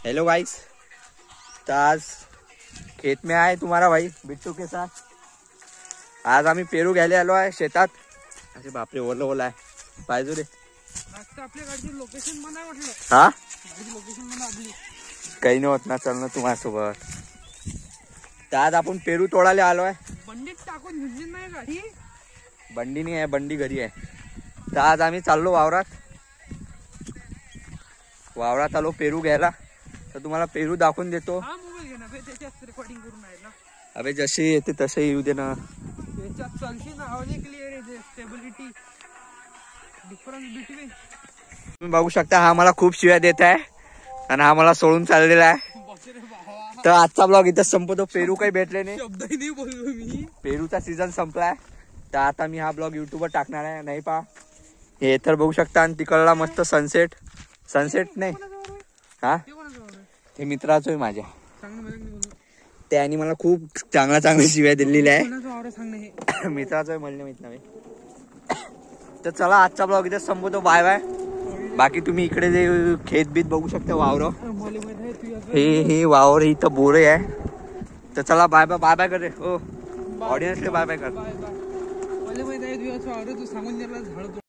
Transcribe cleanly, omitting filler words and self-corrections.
Hello guys, तो आज खेत में आए तुम्हारा भाई बिट्टू के साथ। आज आम्ही पेरू घ्यायला आलो आहे शेतात। अरे बापरे, ओलं ओलं आहे पाहिजे रे। आपल्या गाडीची लोकेशन म्हणा म्हटलं। हा गाडीची लोकेशन म्हणा आपली। काही नाही होत ना, चल ना तुम्हासोबत। तर आज आपण पेरू तोडायला आलो आहे। बंडीत टाकून घेतली नाही गाडी। बंडी नाही आहे, बंडी घरी आहे। तर आज आम्ही चाललो वावरात आलो पेरू घ्यायला। तर तुम्हाला पेरू दाखवून देतो। हा मोबाईल घे ना बे, त्याच्यात रेकॉर्डिंग करून आहे ना। अबे जसे येते तसे येऊ दे ना। त्याच्यात चालशी ना, आवाज क्लिअर आहे, स्टेबिलिटी डिफरन्स बिटवीन। तुम्ही बघू शकता, हा मला खूप शिव्या देत आहे आणि हा मला सोडून चाललेला आहे। तर आजचा ब्लॉग इथं संपतो। पेरू काही भेटले नाही, शब्दही नाही बोललो मी। पेरूचा सीझन संपलाय। तर आता मी हा ब्लॉग युट्यूबवर टाकणार आहे, नाही पा हे तर बघू शकता। आणि तिकडला मस्त सनसेट नाही हा, हे मित्राचं आहे माझ्या। त्याने मला खूप चांगल्या शिव्या दिलेल्या आहे। मित्राचं आहे म्हणले माहित नाही। तर चला, आजचा ब्लॉग इथे संपवतो। Bye bye. बाकी तुम्ही इकडे जे खेत बीत बघू शकता, वावर हे वावर इथं बोरे आहे। तर चला बाय बाय। बाय बाय कर रे हो, ऑडियन्सले बाय बाय कर। मला माहित आहे तू सांगून